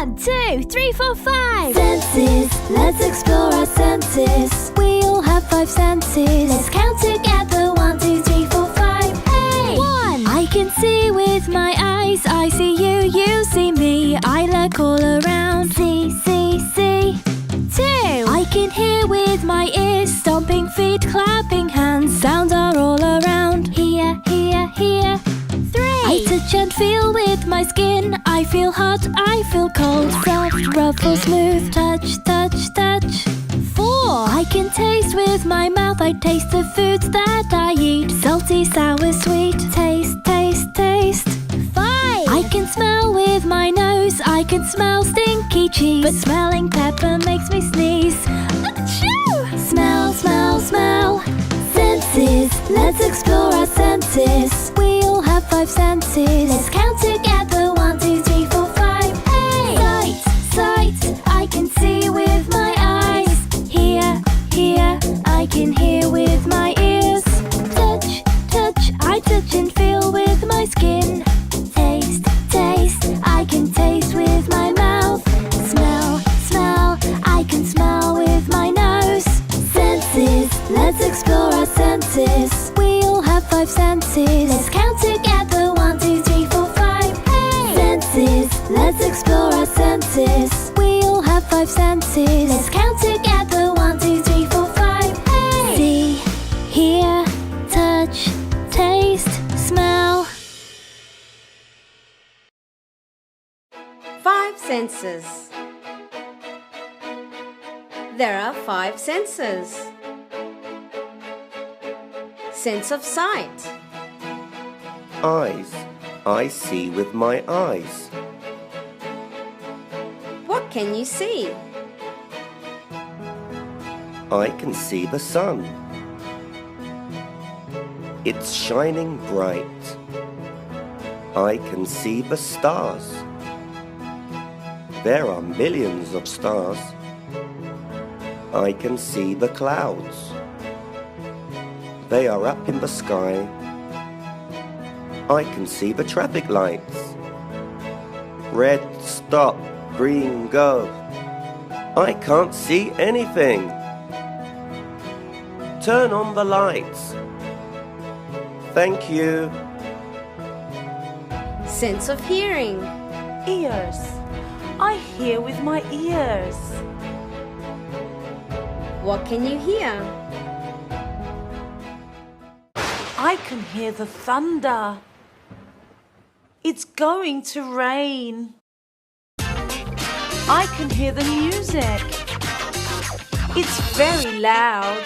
1, 2, 3, 4, 5. Senses, let's explore our senses. We all have 5 senses. Let's count together. 1, 2, 3, 4, 5. Hey! 1. I can see with my eyes. I see you, you see me. I look all around. See, see, see. 2. I can hear with my ears. Stomping feet, clapping hands. Sounds are all around. Here, here, here. 3. I touch and feel with my skin. I feel hot, I feel cold. Soft, rough or smooth. Touch, touch, touch. 4. I can taste with my mouth. I taste the foods that I eat. Salty, sour, sweet. Taste, taste, taste. 5. I can smell with my nose. I can smell stinky cheese. But smelling pepper makes me sneeze. Achoo! Smell, smell, smell. Senses, let's explore our senses. We all have 5 senses. Let's count together. 1, 2, 3, 4, 5. Hey! Sight, sight. I can see with my eyes. Hear, hear. I can hear with my ears. Touch, touch. I touch and feel with my skin. Taste, taste. I can taste with my mouth. Smell, smell. I can smell with my nose. Senses, let's explore our senses. We all have 5 senses. Let's count together. 1, 2, 3, 4, 5. Hey! Senses, let's explore our senses. We all have 5 senses. Let's count together. 1, 2, 3, 4, 5. Hey! See, hear, touch, taste, smell. 5 senses. There are 5 senses. Sense of sight. Eyes. I see with my eyes. What can you see? I can see the sun. It's shining bright. I can see the stars. There are millions of stars. I can see the clouds. They are up in the sky. I can see the traffic lights. Red, stop. Green, go. I can't see anything. Turn on the lights. Thank you. Sense of hearing. Ears. I hear with my ears. What can you hear? I can hear the thunder. It's going to rain. I can hear the music. It's very loud.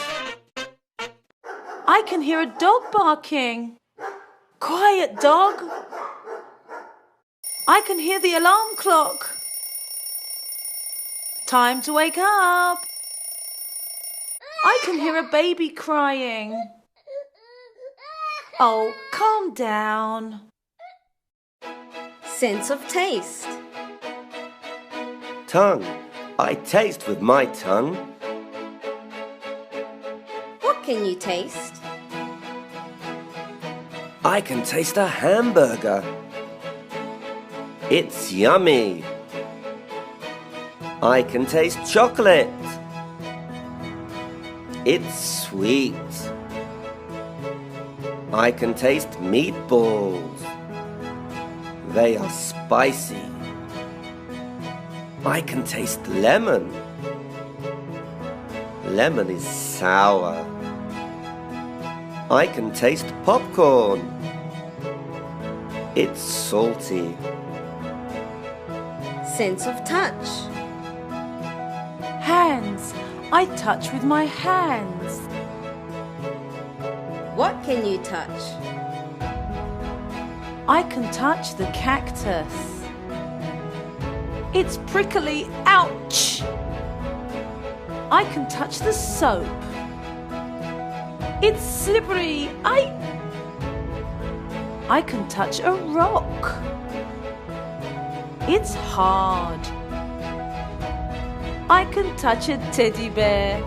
I can hear a dog barking. Quiet, dog. I can hear the alarm clock. Time to wake up. I can hear a baby crying. Oh, calm down. Sense of taste. Tongue. I taste with my tongue. What can you taste? I can taste a hamburger. It's yummy. I can taste chocolate. It's sweet. I can taste meatballs. They are spicy. I can taste lemon. Lemon is sour. I can taste popcorn. It's salty. Sense of touch. Hands. I touch with my hands. What can you touch? I can touch the cactus. It's prickly. Ouch! I can touch the soap. It's slippery. I can touch a rock. It's hard. I can touch a teddy bear.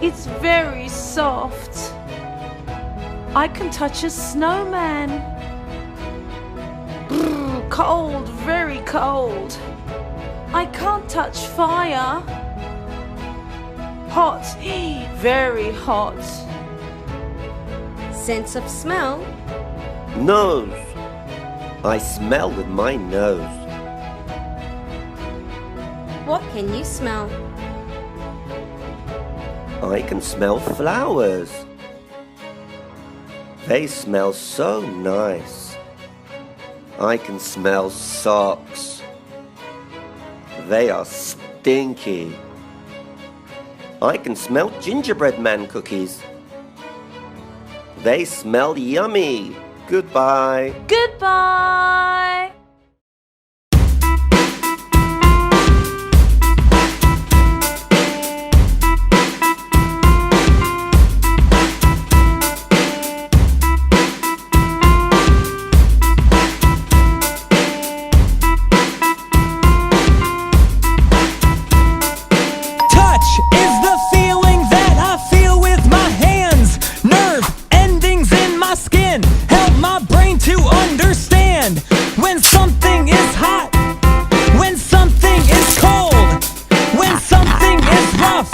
It's very soft. I can touch a snowman. Brrr, cold, very cold. I can't touch fire. Hot, very hot. Sense of smell. Nose. I smell with my nose. What can you smell? I can smell flowers. They smell so nice. I can smell socks. They are stinky. I can smell gingerbread man cookies. They smell yummy. Goodbye. Goodbye. When something is hot, when something is cold, when something is rough,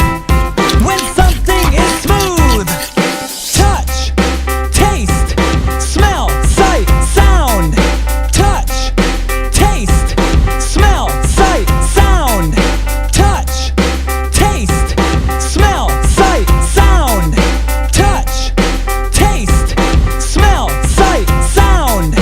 when something is smooth. Touch, taste, smell, sight, sound. Touch, taste, smell, sight, sound. Touch, taste, smell, sight, sound. Touch, taste, smell, sight, sound.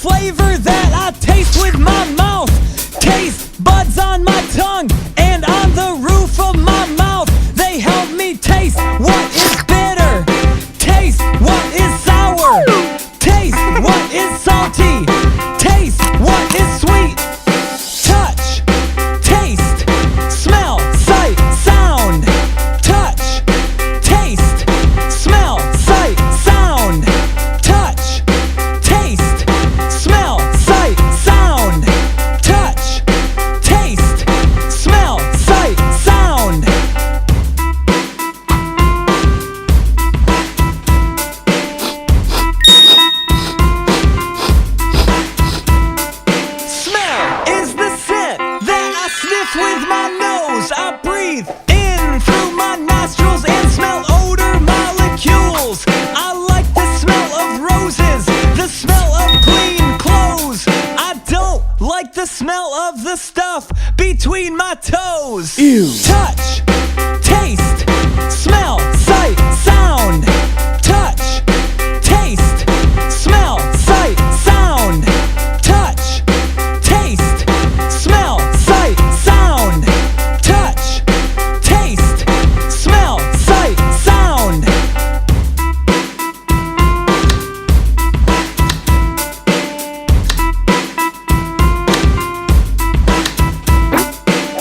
Flavor that I taste with my mouth. Taste buds on my tongue and on the roof of my mouth. They help me taste what is bitter. Taste what is sour. Taste what is salty. Taste what is sweet. Touch, taste, smell, sight, sound. Touch, taste, smell, sight, sound. Touch, taste, smell, sight, sound. Touch, taste, smell, sight, sound. Smell is the scent that I sniff with my nose. I breathe in through my nostrils and smell odor molecules. I like the smell of roses, the smell of clean clothes. I don't like the smell of the stuff between my toes. Ew. Touch, taste, smell, sight, sound. Touch, taste, smell, sight, sound. Touch, taste, smell, sight, sound. Touch, taste, smell, sight, sound.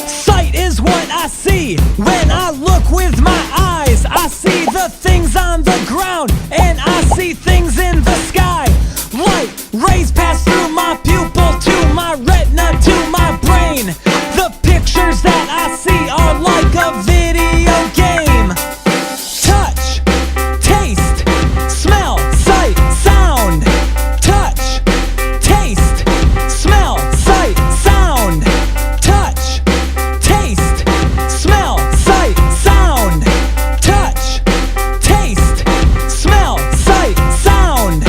Sight is what I see when I look with my eyes. I see the things on the ground and I see things in the sky. Light rays pass through my pupil to my retina to my brain. The pictures that I see are like a video game. Touch, taste, smell, sight, sound. Touch, taste, smell, sight, sound. Touch, taste, smell, sight, sound. Touch, taste, smell, sight, sound.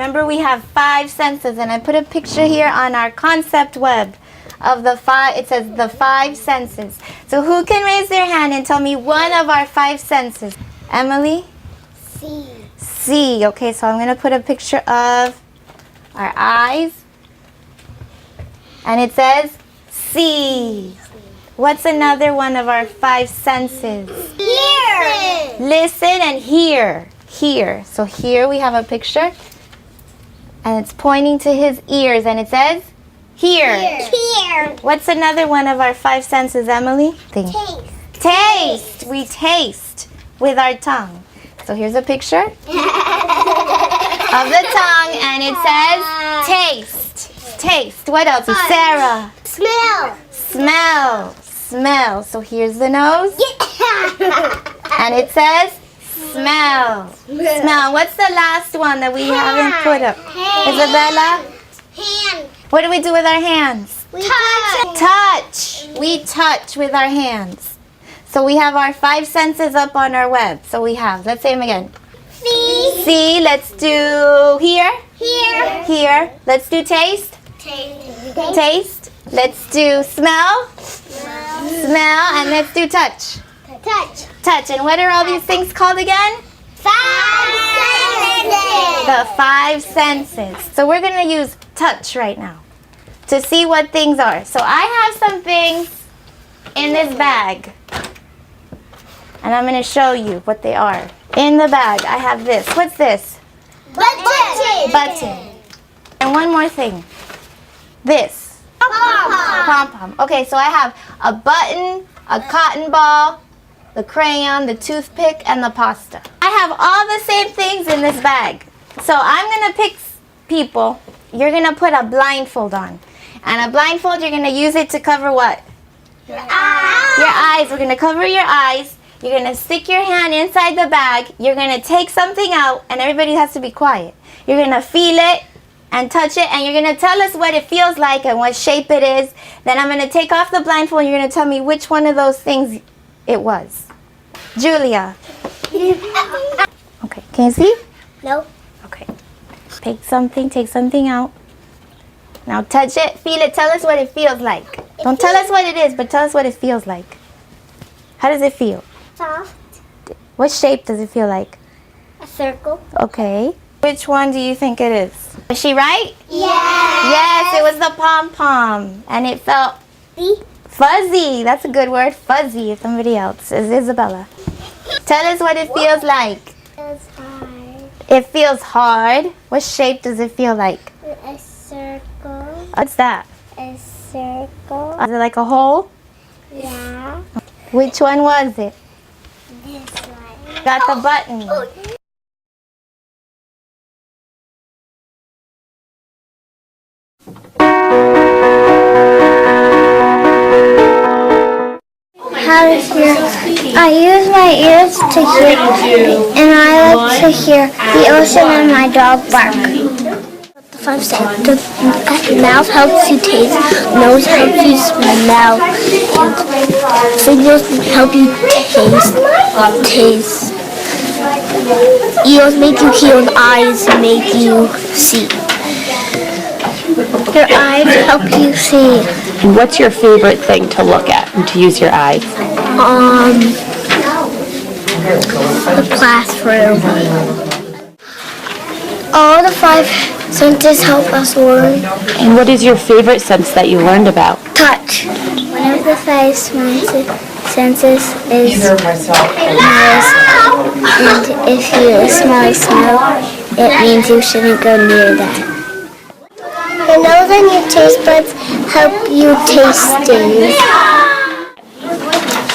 Remember, we have 5 senses, and I put a picture here on our concept web of the 5. It says the 5 senses. So who can raise their hand and tell me one of our 5 senses? Emily? See. Okay, so I'm going to put a picture of our eyes. And it says see. What's another one of our 5 senses? Hear. Listen and hear. Hear. So here we have a picture. And it's pointing to his ears. And it says hear. Hear. What's another one of our 5 senses, Emily? Think. Taste. Taste. We taste with our tongue. So here's a picture of the tongue, and it says taste. Taste. What else? Sarah. Smell. Smell. Smell. So here's the nose, and it says smell. Smell. What's the last one that we haven't put up? Isabella? Hand. What do we do with our hands? We touch. Touch. We touch with our hands. So we have our 5 senses up on our web. So we have, let's say them again. See, let's do hear. Hear. Let's do taste. Taste. Let's do smell. Smell. And let's do touch. Touch. And what are all these things called again? 5 senses. The 5 senses. So we're going to use touch right now to see what things are. So I have some things in this bag. And I'm going to show you what they are. In the bag, I have this. What's this? Button. And one more thing. This. Pom-pom. Okay, so I have a button, a cotton ball, the crayon, the toothpick, and the pasta. I have all the same things in this bag. So I'm going to pick people. You're going to put a blindfold on. And a blindfold, you're going to use it to cover what? Your eyes. Your eyes. We're going to cover your eyes. You're going to stick your hand inside the bag. You're going to take something out, and everybody has to be quiet. You're going to feel it and touch it, and you're going to tell us what it feels like and what shape it is. Then I'm going to take off the blindfold, and you're going to tell me which one of those things it was. Julia. Okay, can you see? No. Okay. Take something out. Now touch it, feel it, tell us what it feels like. Don't tell us what it is, but tell us what it feels like. How does it feel? Soft. What shape does it feel like? A circle. Okay. Which one do you think it is? Was she right? Yes. Yes, it was the pom-pom. And it felt fuzzy. That's a good word. Fuzzy. If somebody else is Isabella. Tell us what it feels like. It's hard. It feels hard. What shape does it feel like? A circle. What's that? A circle. Is it like a hole? Yeah. Which one was it? This one. Got the button. How to hear. I use my ears to hear, and I like to hear the ocean and my dog bark. The 5 senses. The mouth helps you taste, nose helps you smell, and fingers help you taste. Ears make you hear, and eyes make you see. Your eyes help you see. And what's your favorite thing to look at and to use your eyes? The classroom. All the 5 senses help us learn. And what is your favorite sense that you learned about? Touch. One of the 5 senses is nose. And if you smell, it means you shouldn't go near that. Your nose and your taste buds help you taste things.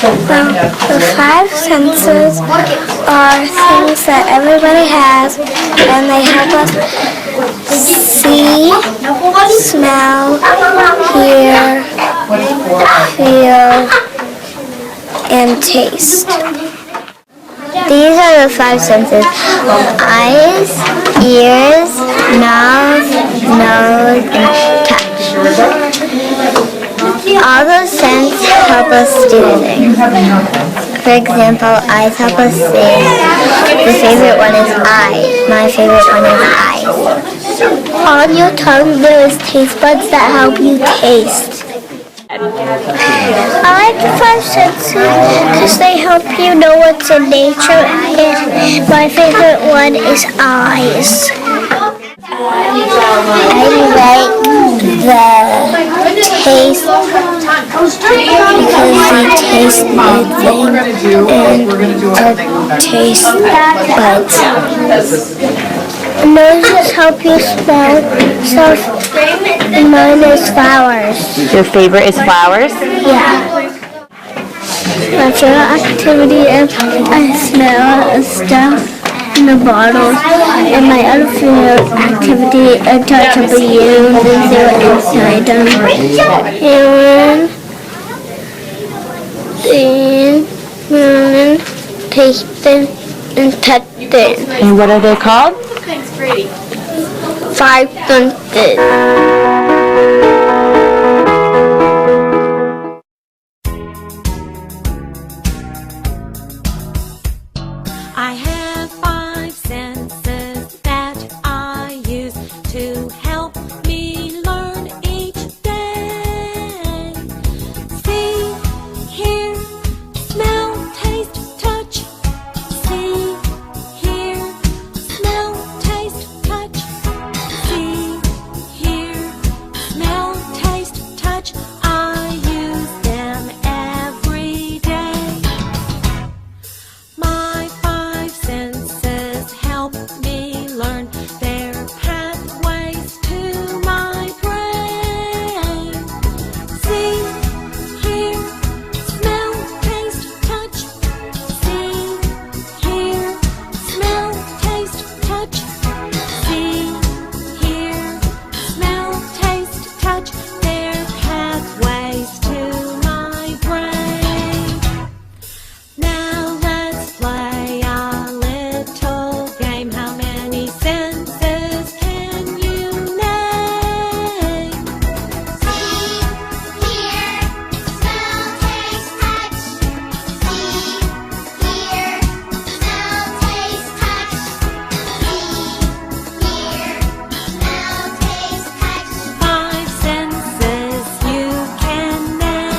Well, the 5 senses are things that everybody has, and they help us see, smell, hear, feel, and taste. These are the 5 senses: eyes, ears, mouth, nose, and touch. All those senses help us do things. For example, eyes help us see. The favorite one is eye. My favorite one is eyes. On your tongue there is taste buds that help you taste. I like the five senses because they help you know what's in nature, and my favorite one is eyes. I like the taste because you taste everything, and the taste buds. Noses help you smell stuff, and mine is flowers. Your favorite is flowers? Yeah. My favorite activity is I smell stuff in the bottles, and my other favorite activity is touch a balloon and see what inside them. And taste them and touch them. And what are they called? Five senses. I have five senses that I use to help me learn each day. See, hear, smell, taste, touch. See, hear, smell, taste, touch. See, hear, smell, taste, touch. I use them every day. My five senses help me learn their pathways to my brain. See, hear, smell, taste, touch. See, hear, smell, taste, touch. See, hear, smell, taste, touch. Their pathways to my brain. Now let's play a little game. How many senses can you name? See, hear, smell, taste, touch. See, hear, smell, taste, touch. See, hear, smell, taste, touch. Five senses you can name.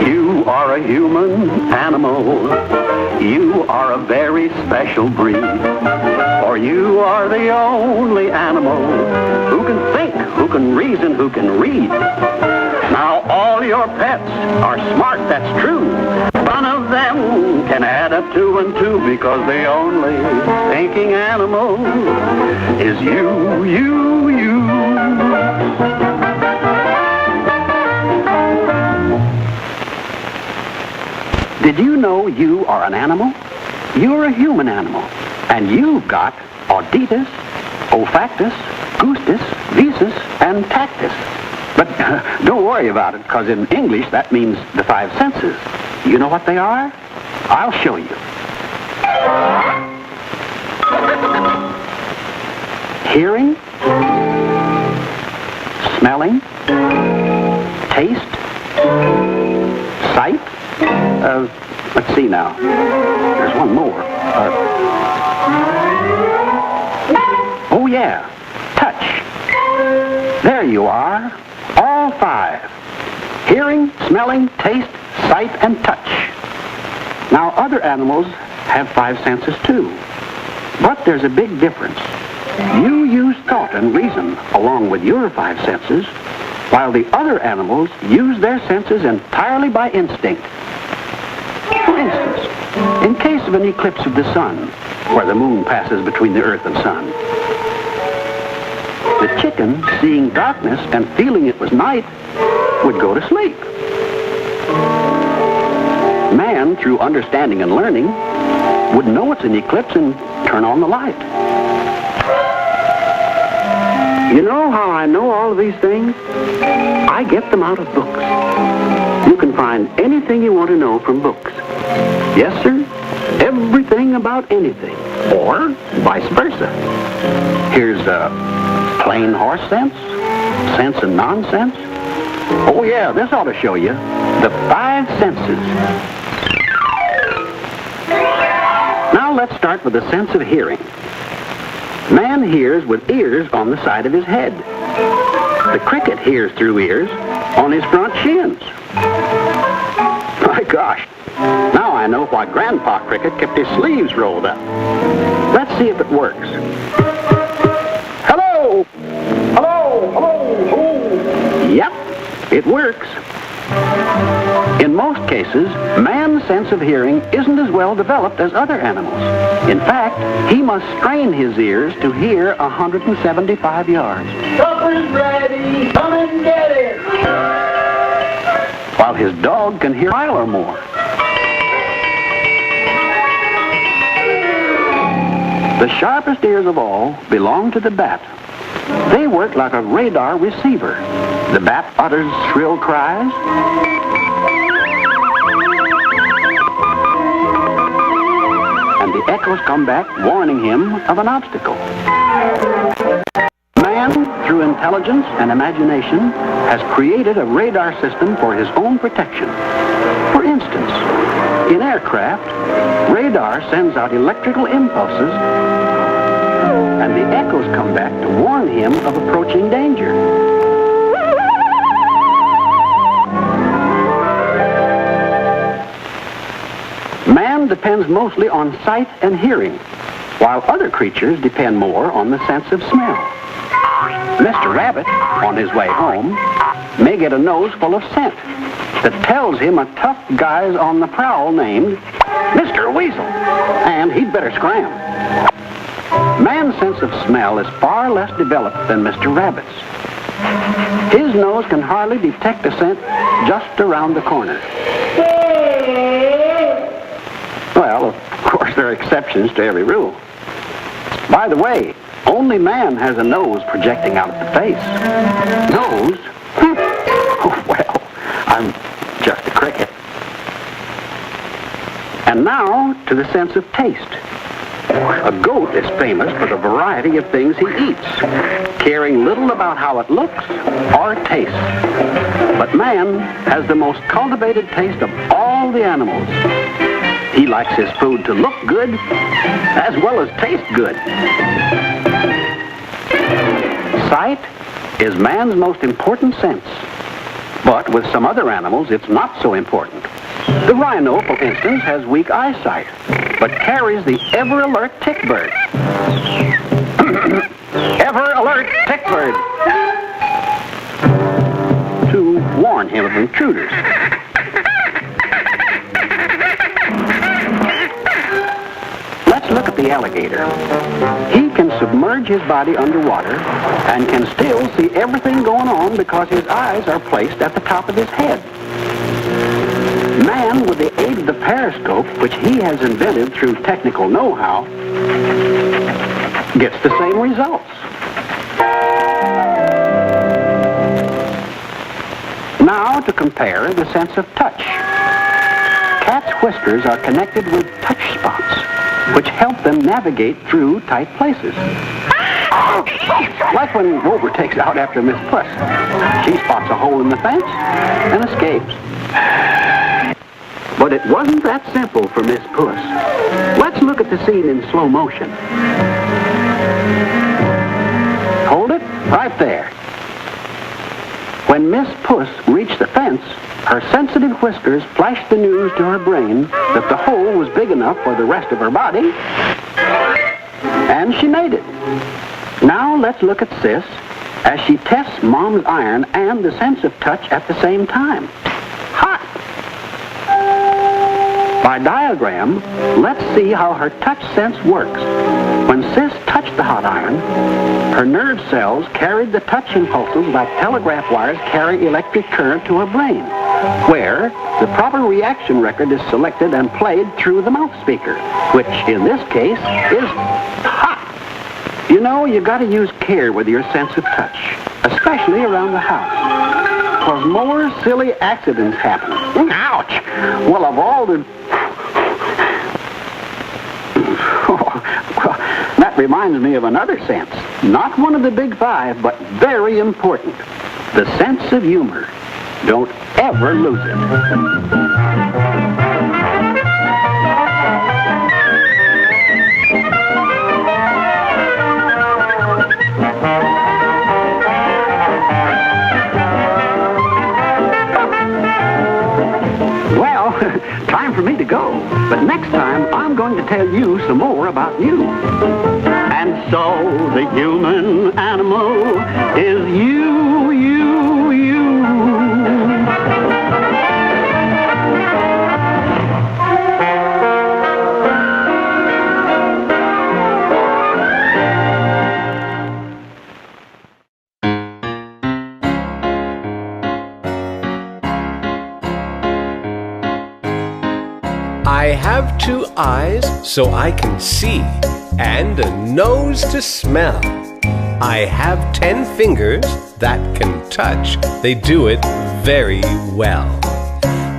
You are a human animal. You are a very special breed. For you are the only animal who can think, who can reason, who can read. Now all your pets are smart, that's true. None of them can add up 2 and 2 because the only thinking animal is you. Did you know you are an animal? You're a human animal, and you've got auditus, olfactus, gustus, visus, and tactus. But don't worry about it, because in English that means the five senses. You know what they are? I'll show you. Hearing, smelling, taste, sight. Let's see now. There's one more. Oh yeah, touch. There you are. All five. Hearing, smelling, taste, sight, and touch. Now other animals have five senses too. But there's a big difference. You use thought and reason along with your five senses, while the other animals use their senses entirely by instinct. For instance, in case of an eclipse of the sun, where the moon passes between the earth and sun, the chicken, seeing darkness and feeling it was night, would go to sleep. Man, through understanding and learning, would know it's an eclipse and turn on the light. You know how I know all of these things? I get them out of books. You can find anything you want to know from books. Yes, sir. Everything about anything. Or vice versa. Here's plain horse sense, sense and nonsense. Oh, yeah, this ought to show you the five senses. Now let's start with the sense of hearing. Man hears with ears on the side of his head. The cricket hears through ears on his front shins. My gosh, now I know why Grandpa Cricket kept his sleeves rolled up. Let's see if it works. Hello! Hello! Hello! Hello! Yep, it works. In most cases, man's sense of hearing isn't as well developed as other animals. In fact, he must strain his ears to hear 175 yards. Supper's ready! Come and get it! While his dog can hear a mile or more. The sharpest ears of all belong to the bat. They work like a radar receiver. The bat utters shrill cries, and the echoes come back warning him of an obstacle. Man, through intelligence and imagination, has created a radar system for his own protection. For instance, in aircraft, radar sends out electrical impulses, and the echoes come back to warn him of approaching danger. Man depends mostly on sight and hearing, while other creatures depend more on the sense of smell. Mr. Rabbit, on his way home, may get a nose full of scent that tells him a tough guy's on the prowl named Mr. Weasel, and he'd better scram. Man's sense of smell is far less developed than Mr. Rabbit's. His nose can hardly detect a scent just around the corner. Well, of course, there are exceptions to every rule. By the way, only man has a nose projecting out of the face. Nose? Oh, well, I'm just a cricket. And now to the sense of taste. A goat is famous for the variety of things he eats, caring little about how it looks or tastes. But man has the most cultivated taste of all the animals. He likes his food to look good as well as taste good. Sight is man's most important sense. But with some other animals, it's not so important. The rhino, for instance, has weak eyesight, but carries the ever-alert tick bird. Ever-alert tick bird! To warn him of intruders. Let's look at the alligator. He can submerge his body underwater and can still see everything going on because his eyes are placed at the top of his head. Man, with the aid of the periscope, which he has invented through technical know-how, gets the same results. Now to compare the sense of touch. Cats' whiskers are connected with touch spots, which help them navigate through tight places. Like when Rover takes out after Miss Puss. She spots a hole in the fence and escapes. But it wasn't that simple for Miss Puss. Let's look at the scene in slow motion. Hold it right there. When Miss Puss reached the fence, her sensitive whiskers flashed the news to her brain that the hole was big enough for the rest of her body, and she made it. Now let's look at Sis as she tests Mom's iron and the sense of touch at the same time. Hot! By diagram, let's see how her touch sense works. When Sis touched the hot iron, her nerve cells carried the touch impulses like telegraph wires carry electric current to her brain, where the proper reaction record is selected and played through the mouth speaker, which in this case is hot. You know, you got to use care with your sense of touch, especially around the house, because more silly accidents happen. Ouch! Well, of all the... Well, that reminds me of another sense. Not one of the big five, but very important. The sense of humor. Don't ever lose it. going to tell you some more about you. And so the human animal is you, you, you. I have 2 eyes so I can see, and a nose to smell. I have 10 fingers that can touch, they do it very well.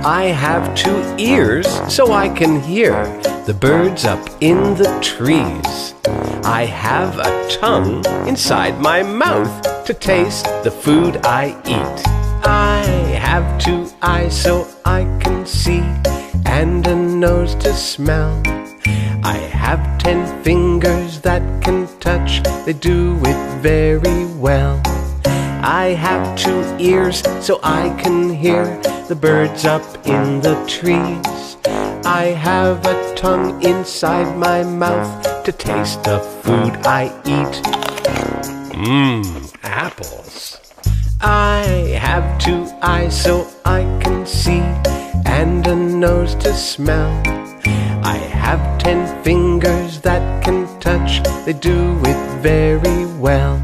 I have 2 ears so I can hear the birds up in the trees. I have a tongue inside my mouth to taste the food I eat. I have 2 eyes so I can see, and a nose to smell. I have 10 fingers that can touch, they do it very well. I have 2 ears so I can hear the birds up in the trees. I have a tongue inside my mouth to taste the food I eat. Apples. I have 2 eyes so I can see, and a nose to smell. I have 10 fingers that can touch, they do it very well.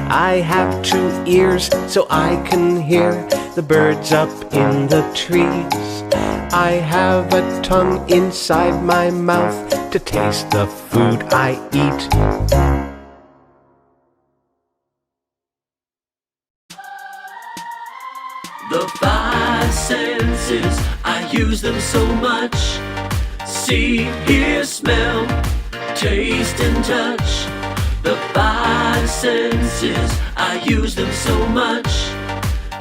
I have 2 ears so I can hear the birds up in the trees. I have a tongue inside my mouth to taste the food I eat. The 5 senses, I use them so much. See, hear, smell, taste and touch. The 5 senses, I use them so much.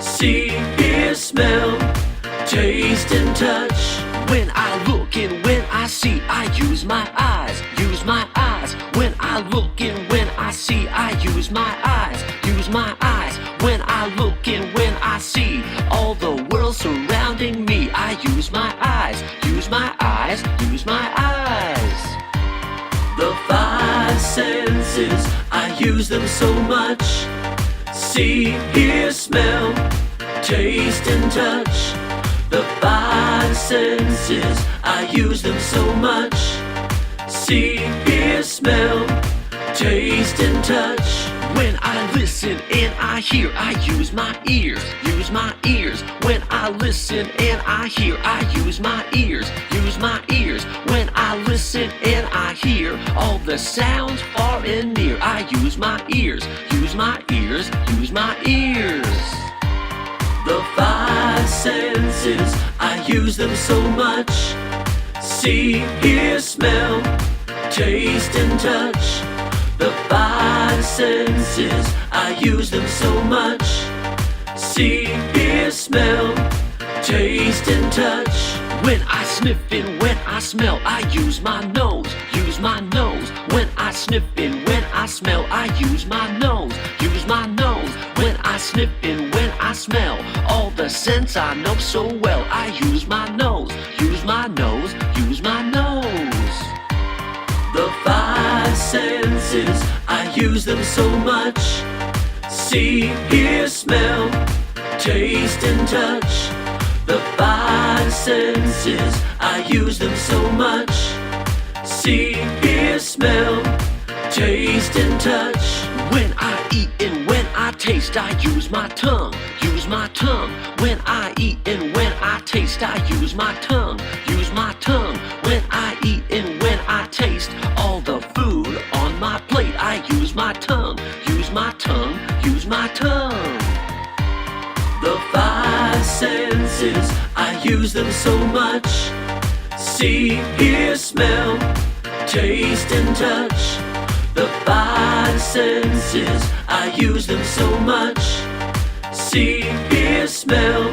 See, hear, smell, taste and touch. When I look and when I see, I use my eyes, use my eyes. When I look and when I see, I use my eyes, use my eyes. When I look and when I see all the world surrounding me, I use my eyes, use my eyes, use my eyes. The 5 senses, I use them so much. See, hear, smell, taste and touch. The 5 senses, I use them so much. See, hear, smell, taste and touch. When I listen and I hear, I use my ears, use my ears. When I listen and I hear, I use my ears, use my ears. When I listen and I hear all the sounds far and near, I use my ears, use my ears, use my ears. The 5 senses, I use them so much. See, hear, smell, taste and touch. The 5 senses, I use them so much. See, hear, smell, taste and touch. When I sniff and when I smell, I use my nose, use my nose. When I sniff and when I smell, I use my nose, use my nose. When I sniff and when I smell all the scents I know so well, I use my nose, use my nose, use my nose. The 5 senses, I use them so much. See, hear, smell, taste and touch. The 5 senses, I use them so much. See, hear, smell, taste and touch. When I eat and when I taste, I use my tongue, use my tongue. When I eat and when I taste, I use my tongue, use my tongue. When I eat and when I taste all the food on my plate, I use my tongue, use my tongue, use my tongue. The 5 senses, I use them so much. See, hear, smell, taste and touch. The 5 senses, I use them so much. See, hear, smell,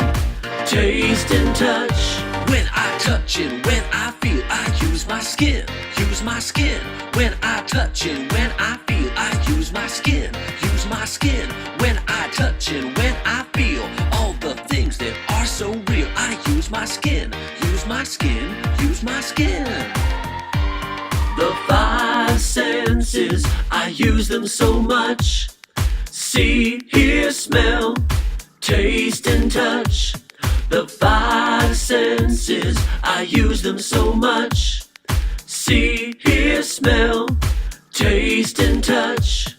taste and touch. When I touch and when I feel, I use my skin, use my skin. When I touch and when I feel, I use my skin, use my skin. When I touch and when I feel all the things that are so real, I use my skin, use my skin, use my skin. them so much. See, hear, smell, taste and touch. The five senses, I use them so much. See, hear, smell, taste and touch.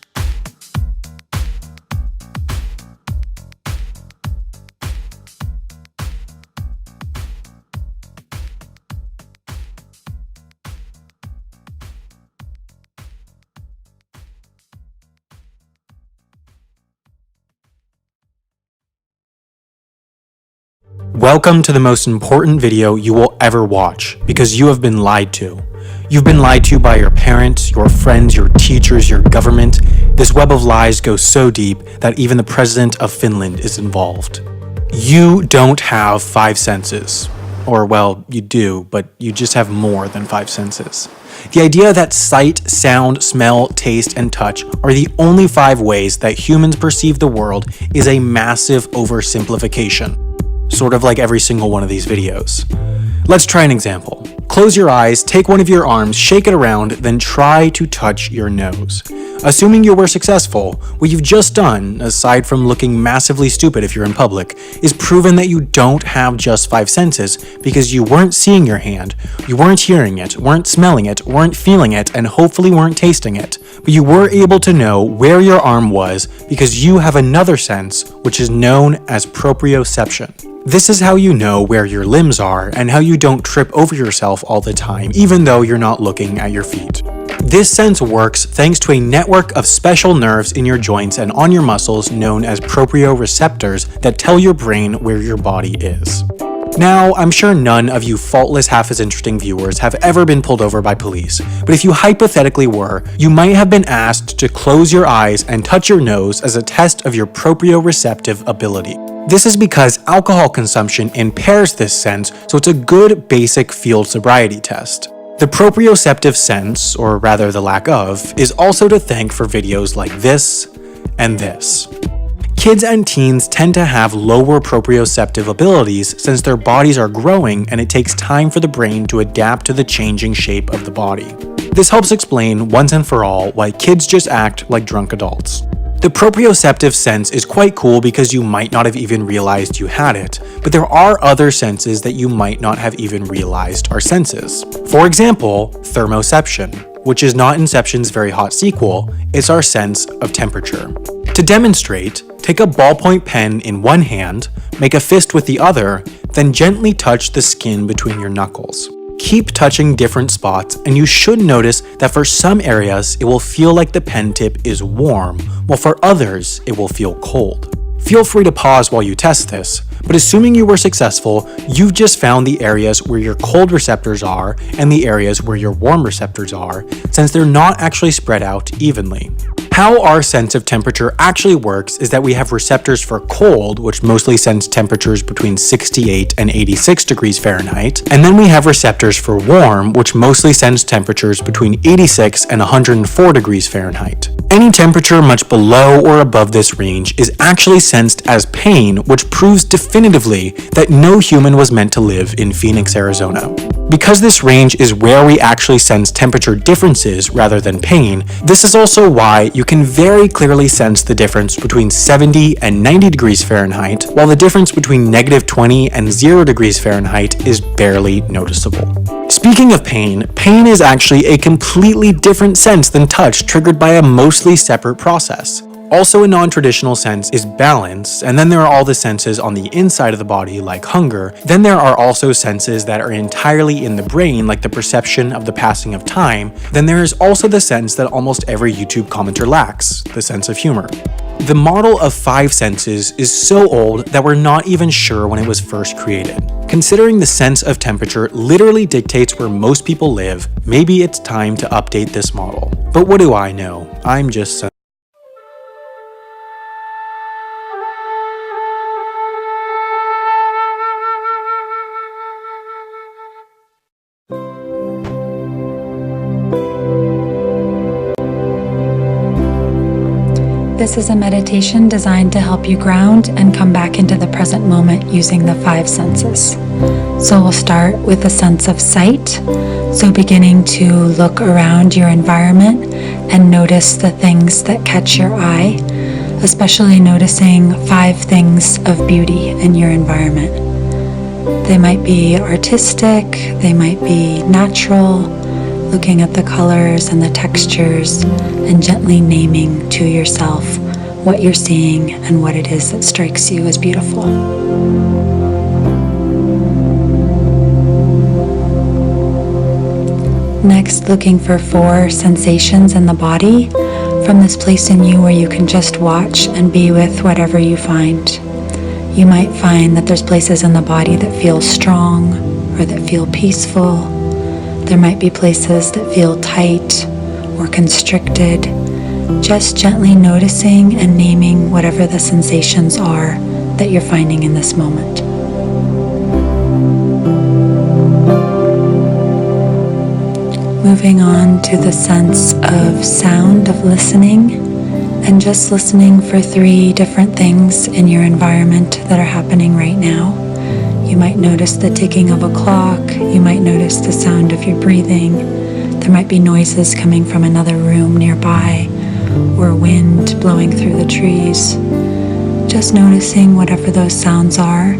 Welcome to the most important video you will ever watch, because you have been lied to. You've been lied to by your parents, your friends, your teachers, your government. This web of lies goes so deep that even the president of Finland is involved. You don't have five senses. Or, well, you do, but you just have more than five senses. The idea that sight, sound, smell, taste, and touch are the only five ways that humans perceive the world is a massive oversimplification. Sort of like every single one of these videos. Let's try an example. Close your eyes, take one of your arms, shake it around, then try to touch your nose. Assuming you were successful, what you've just done, aside from looking massively stupid if you're in public, is proven that you don't have just five senses because you weren't seeing your hand, you weren't hearing it, weren't smelling it, weren't feeling it, and hopefully weren't tasting it. But you were able to know where your arm was because you have another sense, which is known as proprioception. This is how you know where your limbs are and how you don't trip over yourself all the time, even though you're not looking at your feet. This sense works thanks to a network of special nerves in your joints and on your muscles known as proprioceptors that tell your brain where your body is. Now, I'm sure none of you faultless, half as interesting viewers have ever been pulled over by police, but if you hypothetically were, you might have been asked to close your eyes and touch your nose as a test of your proprioceptive ability. This is because alcohol consumption impairs this sense, so it's a good basic field sobriety test. The proprioceptive sense, or rather the lack of, is also to thank for videos like this and this. Kids and teens tend to have lower proprioceptive abilities since their bodies are growing and it takes time for the brain to adapt to the changing shape of the body. This helps explain once and for all why kids just act like drunk adults. The proprioceptive sense is quite cool because you might not have even realized you had it, but there are other senses that you might not have even realized are senses. For example, thermoception, which is not Inception's very hot sequel, it's our sense of temperature. To demonstrate, take a ballpoint pen in one hand, make a fist with the other, then gently touch the skin between your knuckles. Keep touching different spots and you should notice that for some areas it will feel like the pen tip is warm, while for others it will feel cold. Feel free to pause while you test this, but assuming you were successful, you've just found the areas where your cold receptors are and the areas where your warm receptors are, since they're not actually spread out evenly. How our sense of temperature actually works is that we have receptors for cold, which mostly sense temperatures between 68 and 86 degrees Fahrenheit, and then we have receptors for warm, which mostly sense temperatures between 86 and 104 degrees Fahrenheit. Any temperature much below or above this range is actually sensed as pain, which proves definitively that no human was meant to live in Phoenix, Arizona. Because this range is where we actually sense temperature differences rather than pain, this is also why you can very clearly sense the difference between 70 and 90 degrees Fahrenheit, while the difference between -20 and 0 degrees Fahrenheit is barely noticeable. Speaking of pain, pain is actually a completely different sense than touch triggered by a mostly separate process. Also a non-traditional sense is balance, and then there are all the senses on the inside of the body like hunger. Then there are also senses that are entirely in the brain like the perception of the passing of time. Then there is also the sense that almost every YouTube commenter lacks, the sense of humor. The model of five senses is so old that we're not even sure when it was first created. Considering the sense of temperature literally dictates where most people live, maybe it's time to update this model. But what do I know? I'm just This is a meditation designed to help you ground and come back into the present moment using the five senses. So we'll start with a sense of sight. So beginning to look around your environment and notice the things that catch your eye, especially noticing 5 things of beauty in your environment. They might be artistic, they might be natural, looking at the colors and the textures and gently naming to yourself what you're seeing and what it is that strikes you as beautiful. Next, looking for 4 sensations in the body from this place in you where you can just watch and be with whatever you find. You might find that there's places in the body that feel strong or that feel peaceful. There might be places that feel tight or constricted. Just gently noticing and naming whatever the sensations are that you're finding in this moment. Moving on to the sense of sound, of listening, and just listening for 3 different things in your environment that are happening right now. You might notice the ticking of a clock, you might notice the sound of your breathing, there might be noises coming from another room nearby, or wind blowing through the trees. Just noticing whatever those sounds are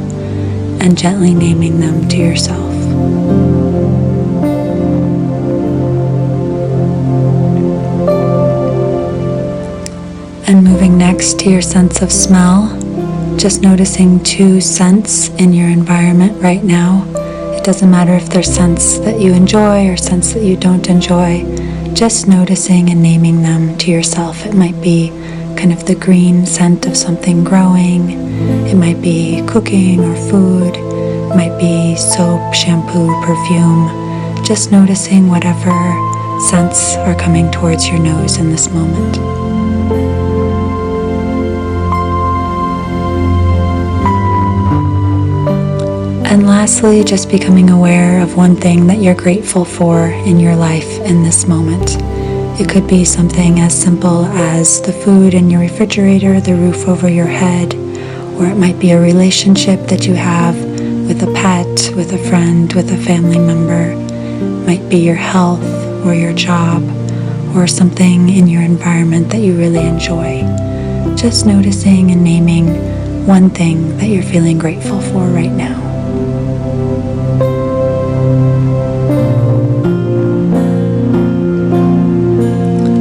and gently naming them to yourself. And moving next to your sense of smell, just noticing 2 scents in your environment right now. It doesn't matter if they're scents that you enjoy or scents that you don't enjoy, just noticing and naming them to yourself. It might be kind of the green scent of something growing, it might be cooking or food, it might be soap, shampoo, perfume. Just noticing whatever scents are coming towards your nose in this moment. And lastly, just becoming aware of one thing that you're grateful for in your life in this moment. It could be something as simple as the food in your refrigerator, the roof over your head, or it might be a relationship that you have with a pet, with a friend, with a family member. It might be your health or your job or something in your environment that you really enjoy. Just noticing and naming one thing that you're feeling grateful for right now.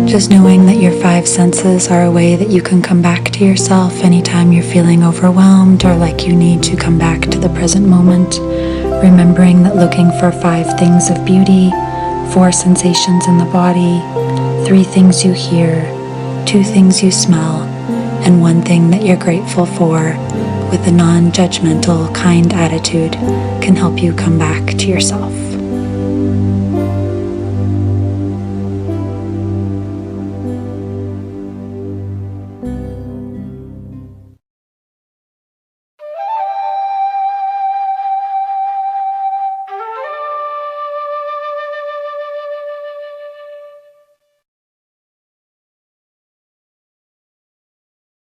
Just knowing that your 5 senses are a way that you can come back to yourself anytime you're feeling overwhelmed or like you need to come back to the present moment. Remembering that looking for 5 things of beauty, 4 sensations in the body, 3 things you hear, 2 things you smell, and 1 thing that you're grateful for with a non-judgmental, kind attitude can help you come back to yourself.